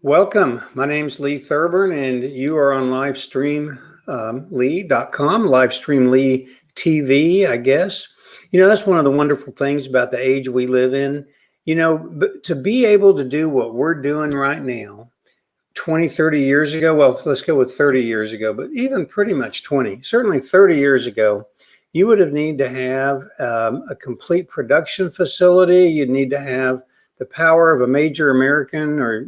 Welcome. My name's Lee Thurburn, and you are on livestreamlee.com, Livestream TV, I guess. That's one of the wonderful things about the age we live in. To be able to do what we're doing right now, 20, 30 years ago, well, let's go with 30 years ago, but even pretty much 20, certainly 30 years ago, you would have need to have a complete production facility. You'd need to have the power of a major American or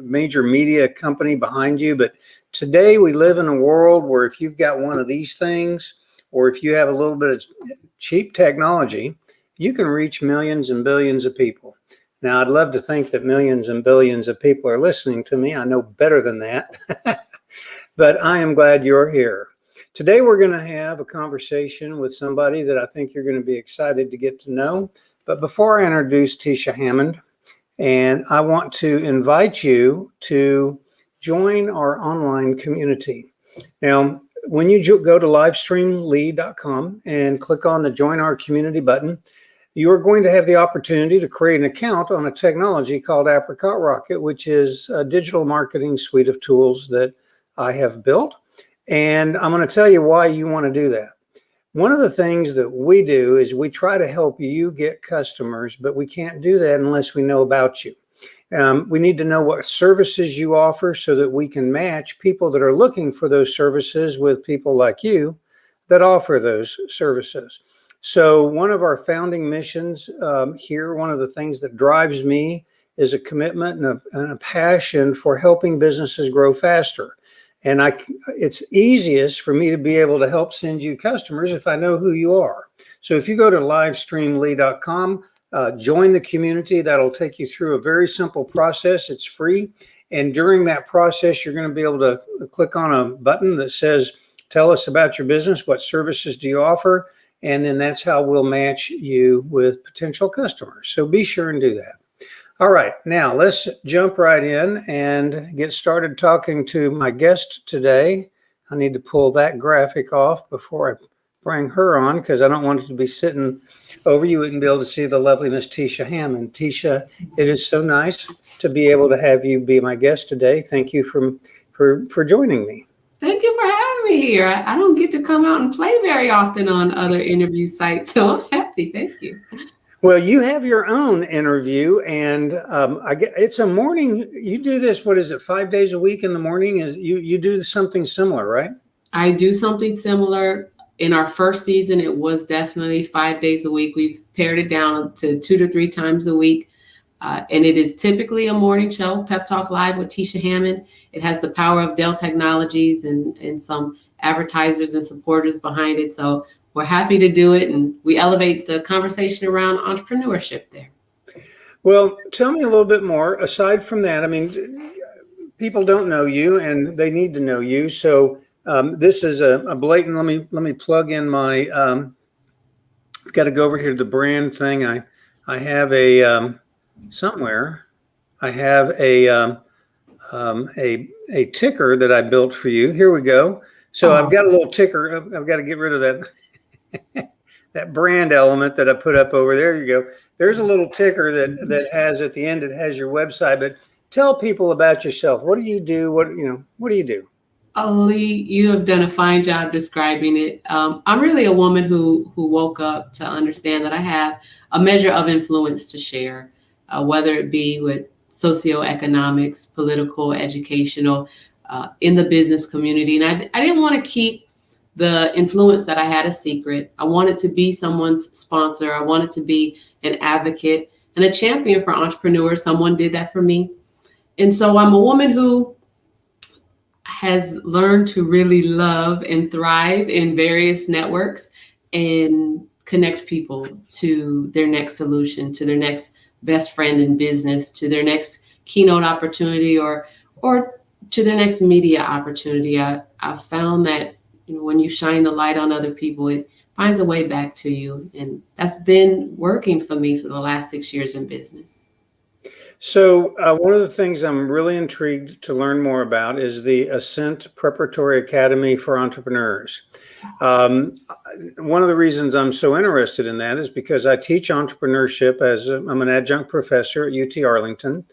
major media company behind you. But today we live in a world where if you've got one of these things, or if you have a little bit of cheap technology, you can reach millions and billions of people. Now, I'd love to think that millions and billions of people are listening to me. I know better than that, but I am glad you're here. Today, we're going to have a conversation with somebody that I think you're going to be excited to get to know. But before I introduce Tisha Hammond, and I want to invite you to join our online community. Now, when you go to livestreamlee.com and click on the Join Our Community button, you're going to have the opportunity to create an account on a technology called Apricot Rocket, which is a digital marketing suite of tools that I have built. And I'm going to tell you why you want to do that. One of the things that we do is we try to help you get customers, but we can't do that unless we know about you. We need to know what services you offer so that we can match people that are looking for those services with people like you that offer those services. So one of our founding missions here, one of the things that drives me is a commitment and a passion for helping businesses grow faster. And it's easiest for me to be able to help send you customers if I know who you are. So if you go to livestreamlee.com, join the community, that'll take you through a very simple process. It's free. And during that process, you're going to be able to click on a button that says, tell us about your business. What services do you offer? And then that's how we'll match you with potential customers. So be sure and do that. All right, now let's jump right in and get started talking to my guest today. I need to pull that graphic off before I bring her on because I don't want it to be sitting over. You wouldn't be able to see the loveliness Tisha Hammond. Tisha, it is so nice to be able to have you be my guest today. Thank you for joining me. Thank you for having me here. I don't get to come out and play very often on other interview sites, so I'm happy. Thank you. Well, you have your own interview, and it's a morning. You do this, what is it, 5 days a week in the morning? You do something similar, right? I do something similar. In our first season, it was definitely 5 days a week. We've pared it down to 2 to 3 times a week. And it is typically a morning show, Pep Talk Live with Tisha Hammond. It has the power of Dell Technologies and some advertisers and supporters behind it. So we're happy to do it, and we elevate the conversation around entrepreneurship there. Well, tell me a little bit more. Aside from that, I mean, people don't know you, and they need to know you. So this is a blatant. Let me plug in my. Got to go over here to the brand thing. I have a somewhere. I have a ticker that I built for you. Here we go. So I've got a little ticker. I've got to get rid of that. That brand element that I put up over there. You go. There's a little ticker that has at the end, it has your website, but tell people about yourself. What do you do? What do you do? Oh, Lee, you have done a fine job describing it. I'm really a woman who woke up to understand that I have a measure of influence to share, whether it be with socioeconomics, political, educational, in the business community. And I didn't want to keep the influence that I had a secret. I wanted to be someone's sponsor. I wanted to be an advocate and a champion for entrepreneurs. Someone did that for me. And so I'm a woman who has learned to really love and thrive in various networks and connect people to their next solution, to their next best friend in business, to their next keynote opportunity or to their next media opportunity. I found that when you shine the light on other people, it finds a way back to you. And that's been working for me for the last 6 years in business. So one of the things I'm really intrigued to learn more about is the Ascent Preparatory Academy for Entrepreneurs. One of the reasons I'm so interested in that is because I teach entrepreneurship I'm an adjunct professor at UT Arlington.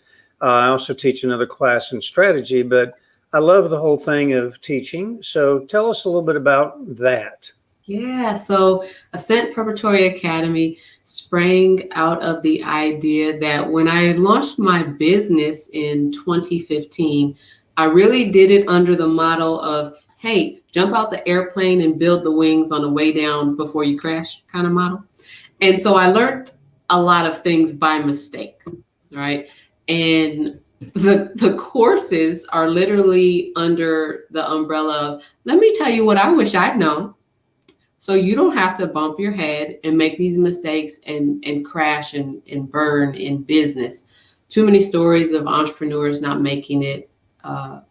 I also teach another class in strategy, but I love the whole thing of teaching. So tell us a little bit about that. Yeah, so Ascent Preparatory Academy sprang out of the idea that when I launched my business in 2015, I really did it under the motto of, hey, jump out the airplane and build the wings on the way down before you crash kind of model. And so I learned a lot of things by mistake, right? And the courses are literally under the umbrella of, let me tell you what I wish I'd known, so you don't have to bump your head and make these mistakes and crash and burn in business. Too many stories of entrepreneurs not making it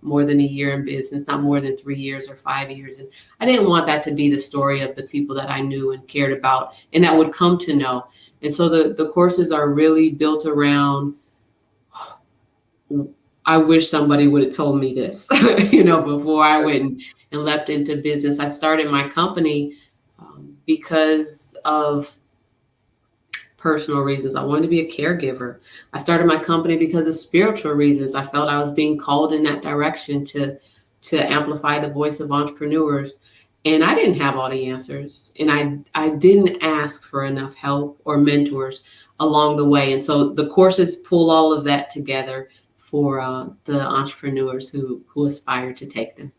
more than a year in business, not more than 3 years or 5 years. And I didn't want that to be the story of the people that I knew and cared about and that would come to know. And so the courses are really built around, I wish somebody would have told me this, before I went and leapt into business. I started my company because of personal reasons. I wanted to be a caregiver. I started my company because of spiritual reasons. I felt I was being called in that direction to amplify the voice of entrepreneurs. And I didn't have all the answers. And I didn't ask for enough help or mentors along the way. And so the courses pull all of that together for the entrepreneurs who aspire to take them.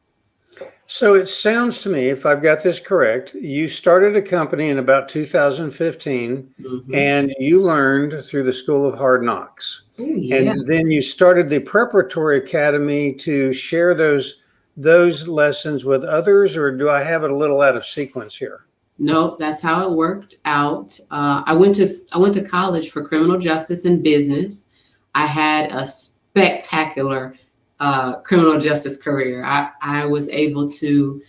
So it sounds to me, if I've got this correct, you started a company in about 2015, and you learned through the School of Hard Knocks. Ooh, yes. And then you started the Preparatory Academy to share those lessons with others, or do I have it a little out of sequence here? No, that's how it worked out. I went to college for criminal justice and business. I had a spectacular criminal justice career. I was able to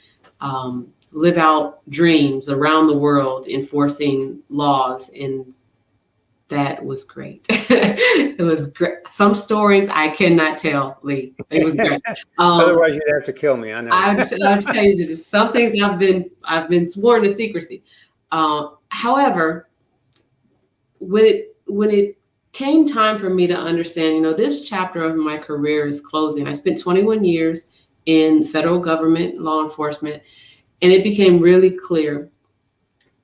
live out dreams around the world enforcing laws, and that was great. It was great. Some stories I cannot tell, Lee. It was great. Otherwise, you'd have to kill me. I know. I'll tell you just some things I've been sworn to secrecy. However, when it came time for me to understand, this chapter of my career is closing. I spent 21 years in federal government, law enforcement, and it became really clear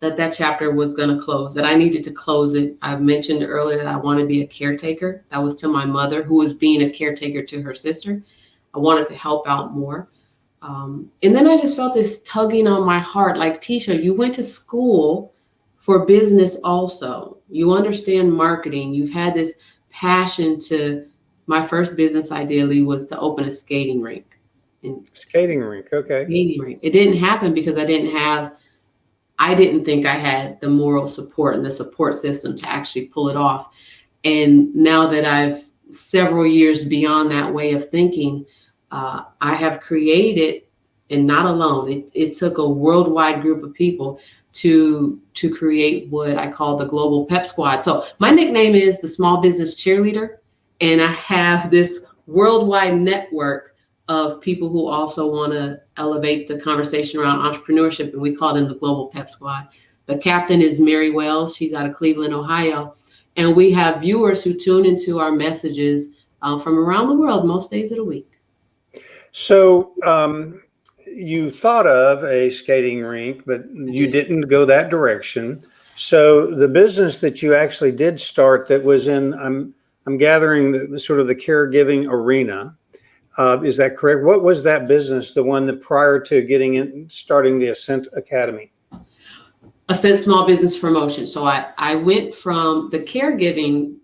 that chapter was going to close, that I needed to close it. I mentioned earlier that I want to be a caretaker. That was to my mother, who was being a caretaker to her sister. I wanted to help out more. And then I just felt this tugging on my heart, like, Tisha, you went to school for business also. You understand marketing. You've had this passion to, my first business ideally was to open a skating rink. Skating rink, okay. Skating rink. It didn't happen because I didn't think I had the moral support and the support system to actually pull it off. And now that I've several years beyond that way of thinking, I have created, and not alone, it took a worldwide group of people to create what I call the Global Pep Squad. So my nickname is the Small Business Cheerleader, and I have this worldwide network of people who also want to elevate the conversation around entrepreneurship, and we call them the Global Pep Squad. The captain is Mary Wells. She's out of Cleveland, Ohio. And we have viewers who tune into our messages from around the world most days of the week. So you thought of a skating rink, but you didn't go that direction. So the business that you actually did start, that was in, I'm gathering the sort of the caregiving arena. Is that correct? What was that business, the one that prior to starting the Ascent Academy? Ascent Small Business Promotion. So I went from the caregiving,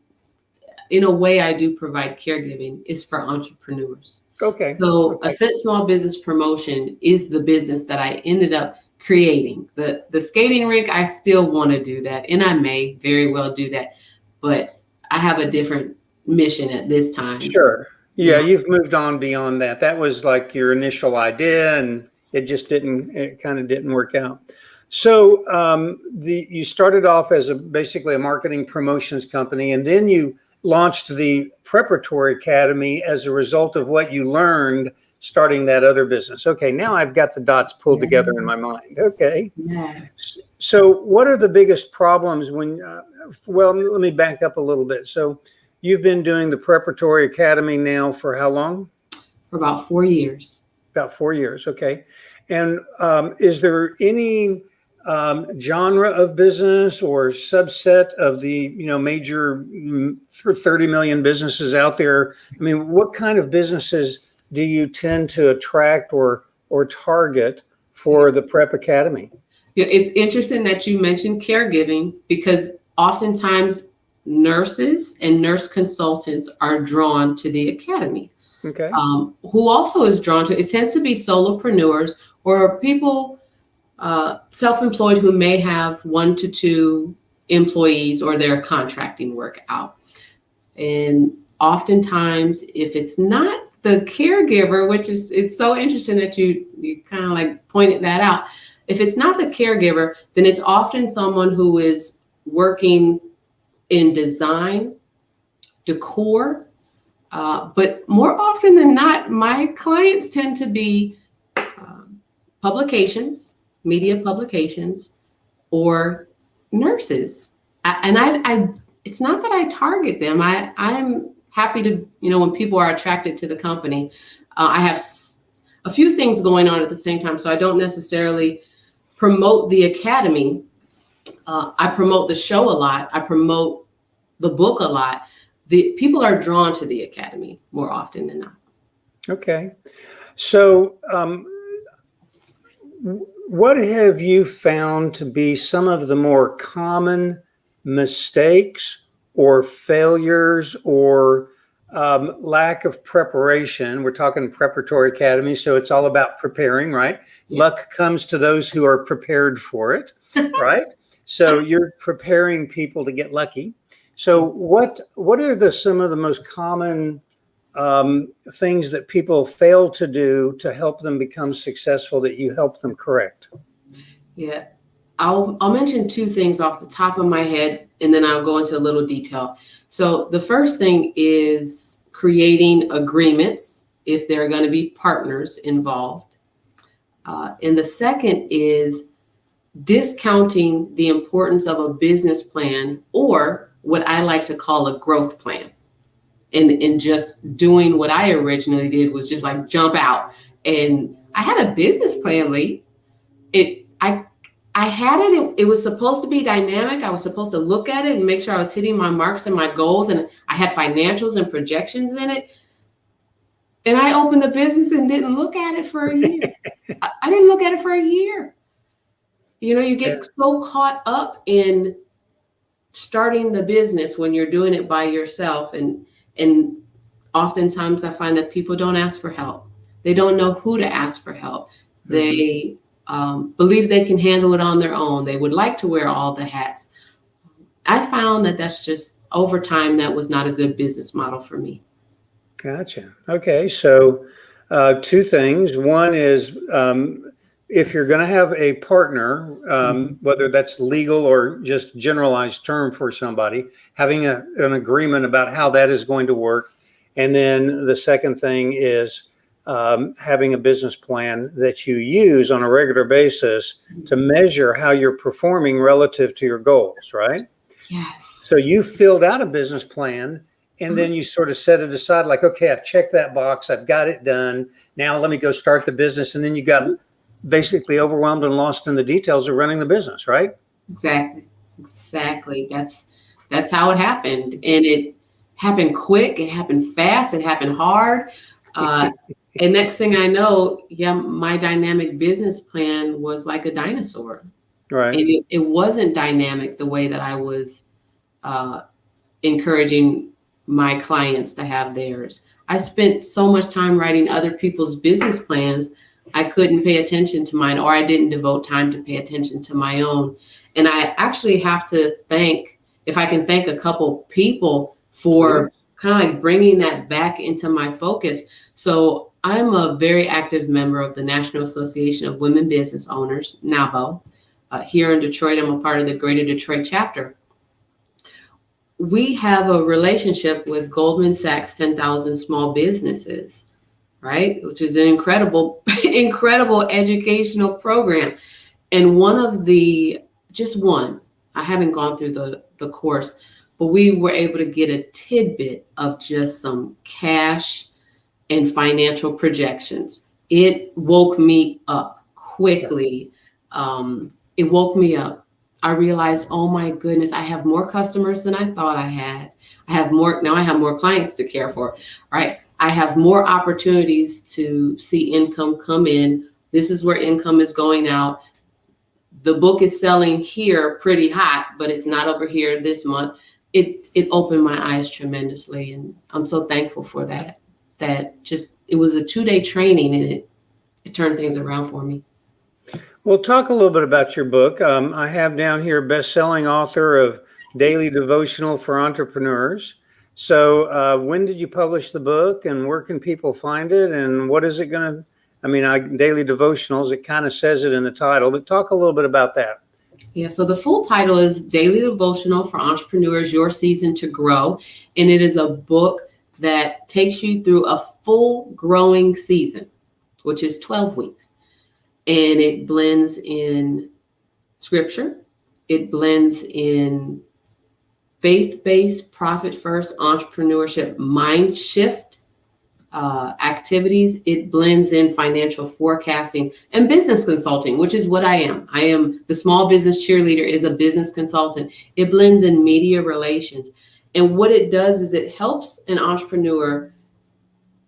in a way I do provide caregiving, is for entrepreneurs. Okay. So Ascent Small Business Promotion is the business that I ended up creating. The skating rink, I still want to do that, and I may very well do that, but I have a different mission at this time. Sure. Yeah, you've moved on beyond that. That was like your initial idea, and it kind of didn't work out. So you started off as basically a marketing promotions company, and then you launched the Preparatory Academy as a result of what you learned starting that other business. Okay, now I've got the dots pulled together in my mind. Okay. Yes. So what are the biggest problems when, well, let me back up a little bit. So you've been doing the Preparatory Academy now for how long? For about 4 years. About 4 years. Okay. And is there any genre of business or subset of the major 30 million businesses out there? I mean, what kind of businesses do you tend to attract or target for the Prep Academy? Yeah, it's interesting that you mentioned caregiving, because oftentimes nurses and nurse consultants are drawn to the academy. Okay. Who also is drawn to it tends to be solopreneurs or people self-employed who may have 1 to 2 employees, or they're contracting work out. And oftentimes, if it's not the caregiver, which is, it's so interesting that you kind of like pointed that out. If it's not the caregiver, then it's often someone who is working in design, decor, but more often than not, my clients tend to be publications, media publications, or nurses. I it's not that I target them. I'm happy to, when people are attracted to the company. I have a few things going on at the same time, so I don't necessarily promote the academy. I promote the show a lot. I promote the book a lot. The people are drawn to the academy more often than not. Okay. So what have you found to be some of the more common mistakes or failures or lack of preparation? We're talking Preparatory Academy, so it's all about preparing, right? Yes. Luck comes to those who are prepared for it, right? So you're preparing people to get lucky. So what are some of the most common things that people fail to do to help them become successful that you help them correct? Yeah, I'll mention 2 things off the top of my head, and then I'll go into a little detail. So the first thing is creating agreements if there are going to be partners involved. And the second is discounting the importance of a business plan, or what I like to call a growth plan. And just doing what I originally did was just like jump out. And I had a business plan, Lee. I had it. It was supposed to be dynamic. I was supposed to look at it and make sure I was hitting my marks and my goals. And I had financials and projections in it. And I opened the business and didn't look at it for a year. I didn't look at it for a year. You get so caught up in starting the business when you're doing it by yourself. And oftentimes I find that people don't ask for help. They don't know who to ask for help. They believe they can handle it on their own. They would like to wear all the hats. I found that that's just, over time, that was not a good business model for me. Gotcha. Okay. So 2 things. One is if you're going to have a partner, whether that's legal or just generalized term for somebody, having an agreement about how that is going to work. And then the second thing is having a business plan that you use on a regular basis to measure how you're performing relative to your goals, right? Yes. So you filled out a business plan, and then you sort of set it aside like, okay, I've checked that box. I've got it done. Now let me go start the business. And then you got basically overwhelmed and lost in the details of running the business, right? Exactly. That's how it happened. And it happened quick. It happened fast. It happened hard. And next thing I know, my dynamic business plan was like a dinosaur. Right. And it wasn't dynamic the way that I was encouraging my clients to have theirs. I spent so much time writing other people's business plans, I couldn't pay attention to mine, or I didn't devote time to pay attention to my own. And I actually have to thank, if I can thank a couple people for kind of like bringing that back into my focus. So I'm a very active member of the National Association of Women Business Owners, NABO. Here in Detroit, I'm a part of the Greater Detroit chapter. We have a relationship with Goldman Sachs 10,000 Small Businesses, right? Which is an incredible educational program. And I haven't gone through the course, but we were able to get a tidbit of just some cash and financial projections. It woke me up quickly. It woke me up. I realized, oh my goodness, I have more customers than I thought I had. I have more clients to care for, right? I have more opportunities to see income come in. This is where income is going out. The book is selling here pretty hot, but it's not over here this month. It opened my eyes tremendously, and I'm so thankful for that. It was a 2-day training, and it turned things around for me. Well, talk a little bit about your book. I have down here best-selling author of Daily Devotional for Entrepreneurs. So when did you publish the book, and where can people find it, and what is it going to, Daily Devotionals, it kind of says it in the title, but talk a little bit about that. Yeah, so the full title is Daily Devotional for Entrepreneurs, Your Season to Grow. And it is a book that takes you through a full growing season, which is 12 weeks. And it blends in scripture. It blends in faith-based, profit-first entrepreneurship mind shift activities. It blends in financial forecasting and business consulting, which is what I am. I am the small business cheerleader is a business consultant. It blends in media relations. And what it does is it helps an entrepreneur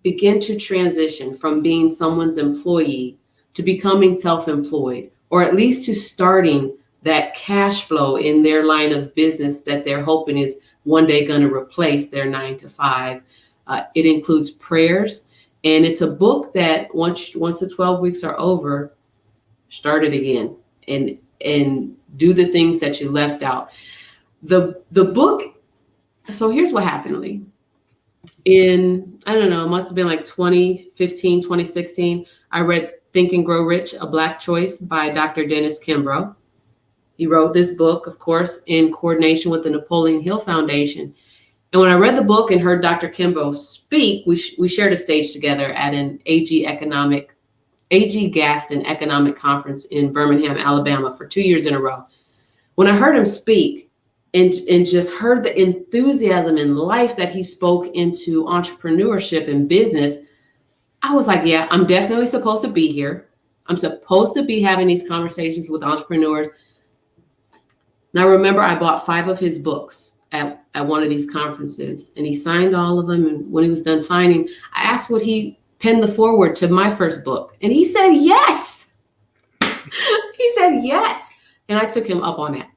begin to transition from being someone's employee to becoming self-employed, or at least to starting that cash flow in their line of business that they're hoping is one day going to replace their 9-to-5. It includes prayers, and it's a book that once the 12 weeks are over, start it again and do the things that you left out. The book. So here's what happened, Lee. In, I don't know, it must have been like 2015, 2016, I read Think and Grow Rich, A Black Choice by Dr. Dennis Kimbrough. He wrote this book, of course, in coordination with the Napoleon Hill Foundation. And when I read the book and heard Dr. Kimbrough speak, we shared a stage together at an AG Gaston Economic Conference in Birmingham, Alabama for 2 years in a row. When I heard him speak and just heard the enthusiasm and life that he spoke into entrepreneurship and business, I was like, yeah, I'm definitely supposed to be here. I'm supposed to be having these conversations with entrepreneurs. Now, remember, I bought 5 of his books at one of these conferences, and he signed all of them. And when he was done signing, I asked would he pen the foreword to my first book, and he said yes. He said yes, and I took him up on that.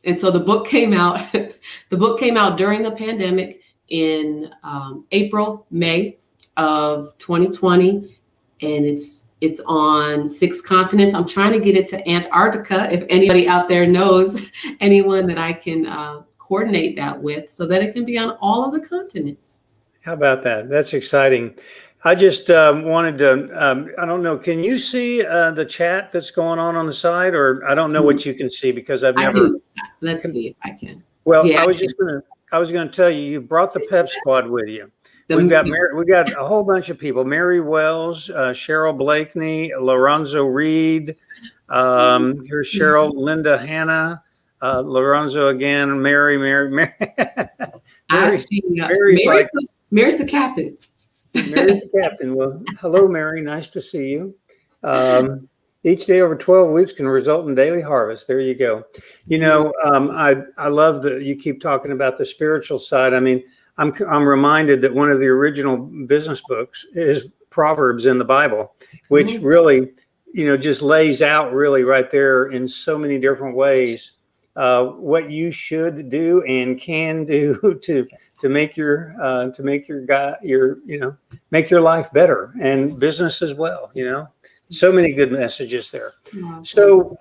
And so the book came out. The book came out during the pandemic in April, May of 2020, and it's on 6 continents. I'm trying to get it to Antarctica. If anybody out there knows anyone that I can coordinate that with, so that it can be on all of the continents. How about that? That's exciting. I just wanted to, I don't know, can you see the chat that's going on the side, or I don't know what you can see because I've never. Let's see if I can. Well, yeah, I was going to tell you, you brought the Pep Squad with you. We got a whole bunch of people: Mary Wells, Cheryl Blakeney, Lorenzo Reed. Here's Cheryl, Linda Hanna, Lorenzo again, Mary. I see. Mary's the captain. Mary's the captain. Well, hello, Mary. Nice to see you. Each day over 12 weeks can result in daily harvest. There you go. You know, I love that you keep talking about the spiritual side. I mean, I'm reminded that one of the original business books is Proverbs in the Bible, which really, just lays out really right there in so many different ways what you should do and can do to make make your life better and business as well. So many good messages there. Wow. So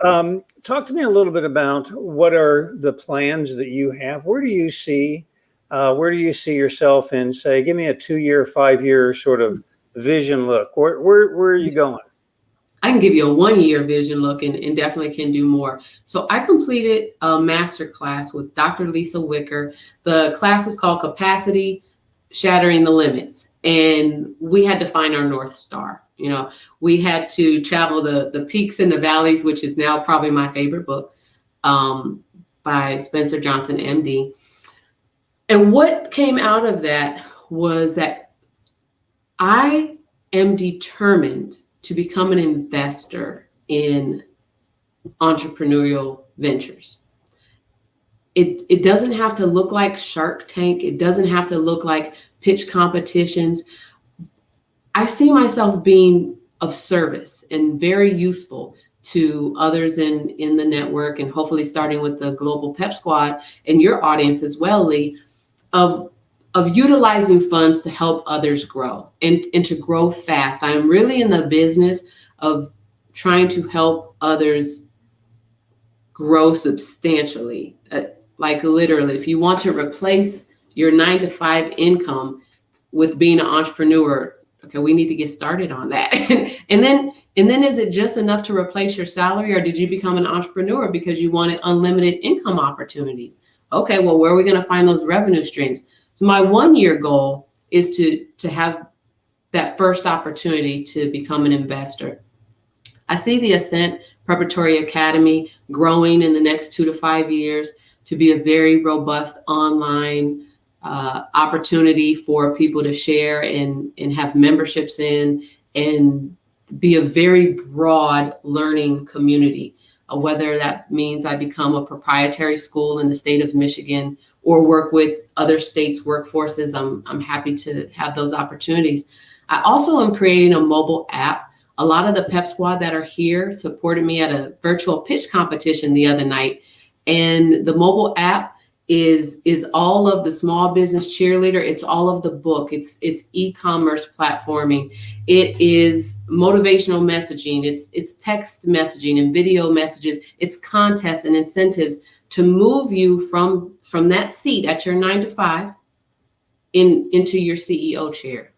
talk to me a little bit about what are the plans that you have. Where do you see yourself in, say, give me a 2-year, 5-year sort of vision look. Where are you going? I can give you a 1-year vision look and definitely can do more. So I completed a master class with Dr. Lisa Wicker. The class is called Capacity Shattering the Limits. And we had to find our North Star. We had to travel the peaks and the valleys, which is now probably my favorite book by Spencer Johnson, MD. And what came out of that was that I am determined to become an investor in entrepreneurial ventures. It doesn't have to look like Shark Tank. It doesn't have to look like pitch competitions. I see myself being of service and very useful to others in the network, and hopefully starting with the Global Pep Squad and your audience as well, Lee, of utilizing funds to help others grow and to grow fast. I am really in the business of trying to help others grow substantially. Like literally, if you want to replace your 9-to-5 income with being an entrepreneur, okay, we need to get started on that. and then is it just enough to replace your salary, or did you become an entrepreneur because you wanted unlimited income opportunities? Okay, well, where are we going to find those revenue streams? So my 1-year goal is to have that first opportunity to become an investor. I see the Ascent Preparatory Academy growing in the next 2 to 5 years to be a very robust online opportunity for people to share and have memberships in, and be a very broad learning community. Whether that means I become a proprietary school in the state of Michigan or work with other states' workforces, I'm happy to have those opportunities. I also am creating a mobile app. A lot of the Pep Squad that are here supported me at a virtual pitch competition the other night. And the mobile app is all of the small business cheerleader. It's all of the book. It's e-commerce platforming. It is motivational messaging. It's text messaging and video messages. It's contests and incentives to move you from that seat at your 9-to-5 into your CEO chair.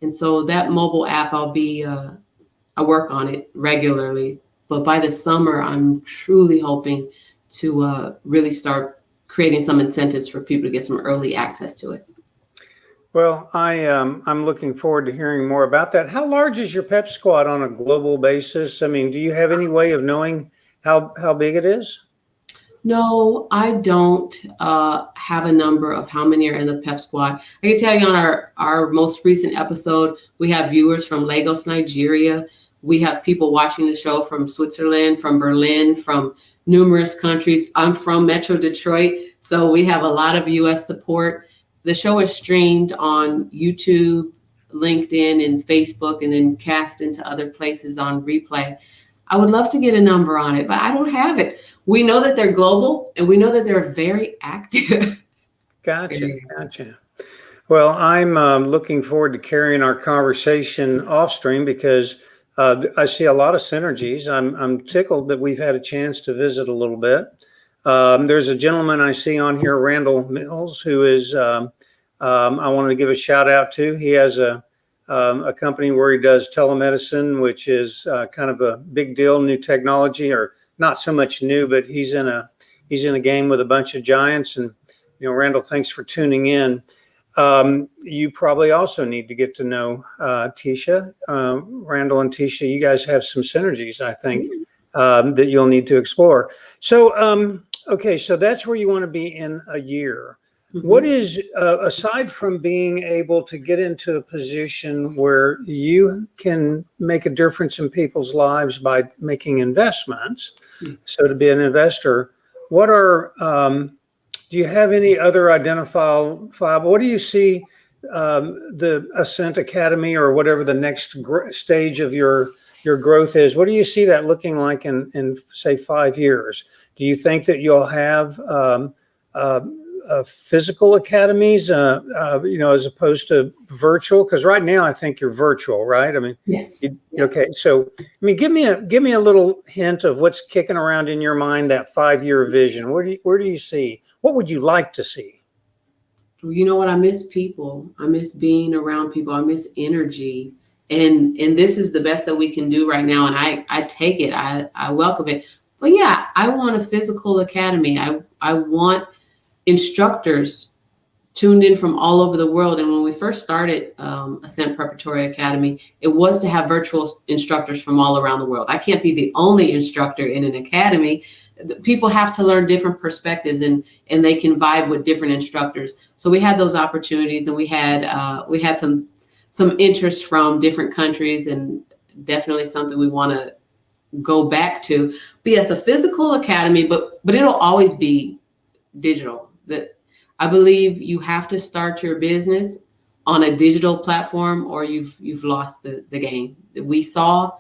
And so that mobile app, I work on it regularly, but by the summer, I'm truly hoping to really start creating some incentives for people to get some early access to it. Well, I'm looking forward to hearing more about that. How large is your Pep Squad on a global basis? I mean, do you have any way of knowing how big it is? No, I don't have a number of how many are in the Pep Squad. I can tell you on our most recent episode, we have viewers from Lagos, Nigeria. We have people watching the show from Switzerland, from Berlin, from numerous countries. I'm from Metro Detroit, so we have a lot of U.S. support. The show is streamed on YouTube, LinkedIn, and Facebook, and then cast into other places on replay. I would love to get a number on it, but I don't have it. We know that they're global, and we know that they're very active. Gotcha. Well, I'm looking forward to carrying our conversation off stream because I see a lot of synergies. I'm tickled that we've had a chance to visit a little bit. There's a gentleman I see on here, Randall Mills, who is I wanted to give a shout out to. He has a company where he does telemedicine, which is kind of a big deal, new technology, or not so much new, but he's in a game with a bunch of giants. And Randall, thanks for tuning in. You probably also need to get to know Tisha. Randall and Tisha, you guys have some synergies, I think, that you'll need to explore. So, okay, so that's where you want to be in a year. Mm-hmm. What is, aside from being able to get into a position where you can make a difference in people's lives by making investments, so to be an investor, what are... do you have any other identifiable? What do you see the Ascent Academy or whatever the next stage of your growth is? What do you see that looking like in say 5 years? Do you think that you'll have physical academies, as opposed to virtual? Because right now I think you're virtual, right? I mean, yes. Okay, so I mean, give me a little hint of what's kicking around in your mind, that 5-year vision. Where do you see? What would you like to see? You know what? I miss people. I miss being around people. I miss energy. And this is the best that we can do right now. And I take it. I welcome it. But yeah, I want a physical academy. I want instructors tuned in from all over the world. And when we first started Ascent Preparatory Academy, it was to have virtual instructors from all around the world. I can't be the only instructor in an academy. people have to learn different perspectives, and they can vibe with different instructors. So we had those opportunities, and we had some interest from different countries, and definitely something we want to go back to. But yes, a physical academy, but it'll always be digital. That I believe you have to start your business on a digital platform, or you've lost the game. We saw,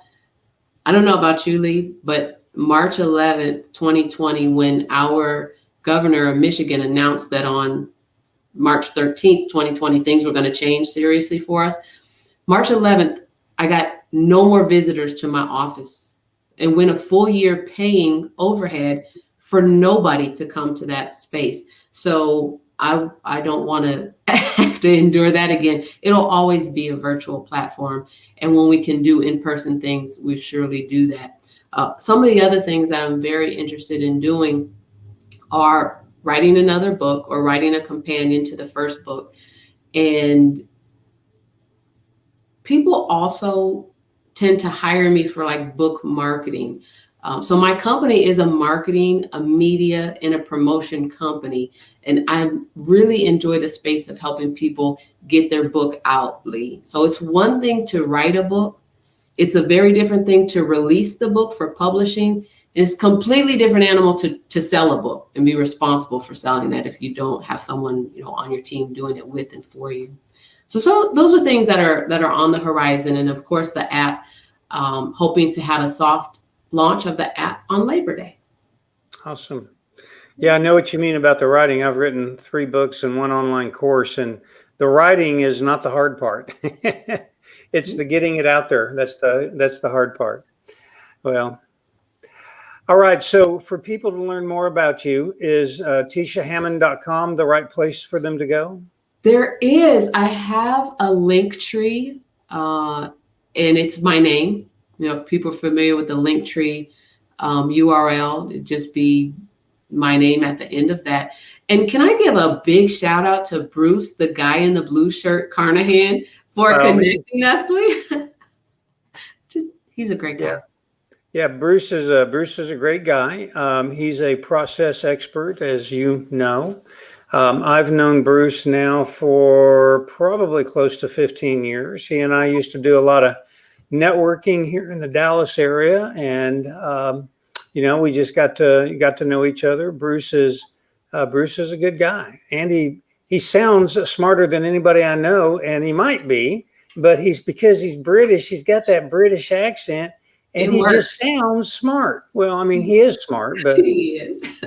I don't know about you, Lee, but March 11th, 2020, when our governor of Michigan announced that on March 13th, 2020, things were going to change seriously for us. March 11th, I got no more visitors to my office, and went a full year paying overhead for nobody to come to that space. So I don't want to have to endure that again. It'll always be a virtual platform. And when we can do in-person things, we surely do that. Some of the other things that I'm very interested in doing are writing another book or writing a companion to the first book. And people also tend to hire me for like book marketing. So my company is a marketing, a media, and a promotion company. And I really enjoy the space of helping people get their book out, Lee. So it's one thing to write a book. It's a very different thing to release the book for publishing. It's a completely different animal to sell a book and be responsible for selling that if you don't have someone, on your team doing it with and for you. So those are things that are on the horizon. And of course, the app, hoping to have a soft launch of the app on Labor Day. Awesome. Yeah, I know what you mean about the writing. I've written 3 books and 1 online course, and the writing is not the hard part. It's the getting it out there. That's the hard part. Well, all right. So for people to learn more about you, is tishahammond.com the right place for them to go? There is. I have a link tree, and it's my name. If people are familiar with the Linktree URL, it'd just be my name at the end of that. And can I give a big shout out to Bruce, the guy in the blue shirt, Carnahan, for connecting us with? He's a great guy. Yeah, Bruce is a great guy. He's a process expert, as you know. I've known Bruce now for probably close to 15 years. He and I used to do a lot of networking here in the Dallas area, and we just got to know each other. Bruce is a good guy, and he sounds smarter than anybody I know, and he might be, but because he's British, he's got that British accent, and he just sounds smart. Well, I mean, he is smart, but he is.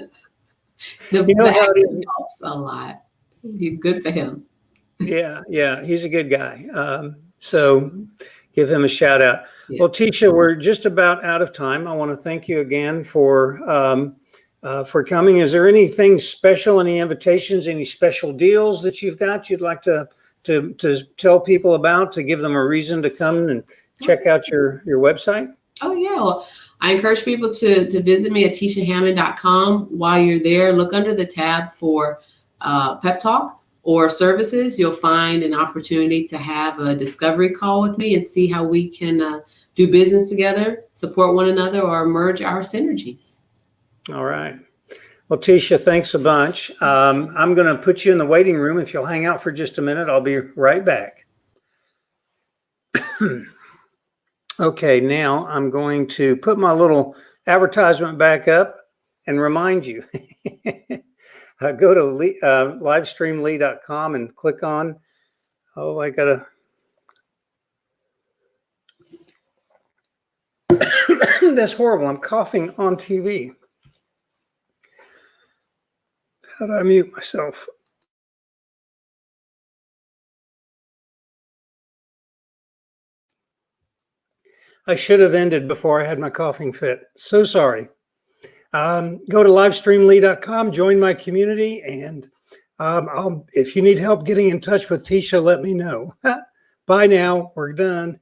The accent helps a lot. He's good for him. Yeah, he's a good guy. So give him a shout out. Yeah. Well, Tisha, we're just about out of time. I want to thank you again for coming. Is there anything special, any invitations, any special deals that you've got you'd like to tell people about, to give them a reason to come and check out your website? Oh, yeah. Well, I encourage people to visit me at tishahammond.com. While you're there, look under the tab for Pep Talk or services. You'll find an opportunity to have a discovery call with me and see how we can do business together, support one another, or merge our synergies. All right. Well, Tisha, thanks a bunch. I'm going to put you in the waiting room. If you'll hang out for just a minute, I'll be right back. Okay, now I'm going to put my little advertisement back up and remind you. Go to livestreamlee.com and click on, that's horrible. I'm coughing on TV. How do I mute myself? I should have ended before I had my coughing fit. So sorry. Go to livestreamlee.com, join my community, and if you need help getting in touch with Tisha, let me know. Bye now. We're done.